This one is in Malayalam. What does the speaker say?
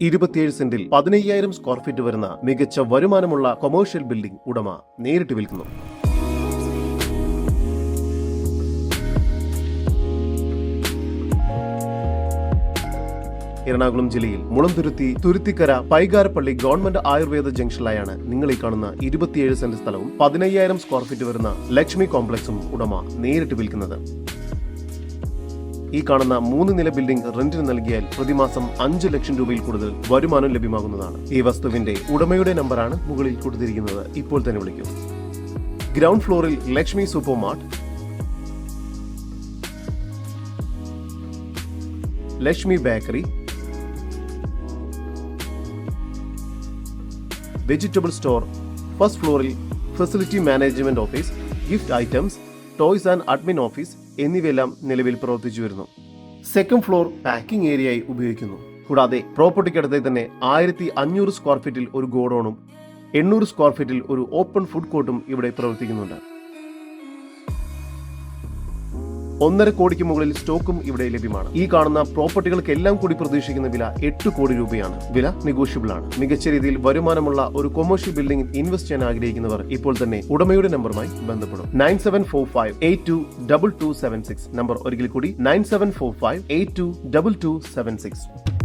27 സെന്റിൽ 15,000 സ്ക്വയർ ഫീറ്റ് വരുന്ന മികച്ച വരുമാനമുള്ള കൊമേഴ്ഷ്യൽ ബിൽഡിംഗ് ഉടമ നേരിട്ട് വിൽക്കുന്നു. എറണാകുളം ജില്ലയിൽ മുളന്തുരുത്തി, തുരുത്തിക്കര, പൈകാരപ്പള്ളി ഗവൺമെന്റ് ആയുർവേദ ജംഗ്ഷനിലായാണ് നിങ്ങൾ ഈ കാണുന്ന 27 സെന്റ് സ്ഥലവും 15,000 സ്ക്വയർ ഫീറ്റ് വരുന്ന ലക്ഷ്മി കോംപ്ലക്സും ഉടമ നേരിട്ട് വിൽക്കുന്നത്. ഈ കാണുന്ന 3 നില ബിൽഡിംഗ് റെന്റിന് നൽകിയാൽ പ്രതിമാസം 5 ലക്ഷം രൂപയിൽ കൂടുതൽ വരുമാനം ലഭ്യമാകുന്നതാണ്. ഈ വസ്തുവിന്റെ ഉടമയുടെ നമ്പറാണ് മുകളിൽ കൊടുത്തിരിക്കുന്നത്. ഇപ്പോൾ തന്നെ വിളിക്കൂ. ഗ്രൗണ്ട് ഫ്ലോറിൽ Lakshmi super mart, Lakshmi bakery, vegetable store, first ഫ്ലോറിൽ facility management office, gift items, toys and admin office എന്നിവയെല്ലാം നിലവിൽ പ്രവർത്തിച്ചു വരുന്നു. സെക്കൻഡ് ഫ്ലോർ പാക്കിംഗ് ഏരിയയായി ഉപയോഗിക്കുന്നു. കൂടാതെ പ്രോപ്പർട്ടിക്കടുത്ത് തന്നെ 1500 സ്ക്വയർ ഫീറ്റിൽ ഒരു ഗോഡൌണും 800 സ്ക്വയർ ഫീറ്റിൽ ഒരു ഓപ്പൺ ഫുഡ് കോർട്ടും ഇവിടെ പ്രവർത്തിക്കുന്നുണ്ട്. 1.5 കോടിക്ക് മുകളിൽ സ്റ്റോക്കും ഇവിടെ ലഭ്യമാണ്. ഈ കാണുന്ന പ്രോപ്പർട്ടികൾക്കെല്ലാം കൂടി പ്രതീക്ഷിക്കുന്ന വില 8 കോടി രൂപയാണ്. വില നെഗോഷ്യബിൾ ആണ്. മികച്ച രീതിയിൽ വരുമാനമുള്ള ഒരു കൊമേഴ്ഷ്യൽ ബിൽഡിംഗ് ഇൻവെസ്റ്റ് ചെയ്യാൻ ആഗ്രഹിക്കുന്നവർ ഇപ്പോൾ തന്നെ ഉടമയുടെ നമ്പറുമായി ബന്ധപ്പെടും. 9745822276 നമ്പർ ഒരിക്കൽ കൂടി 9745822276.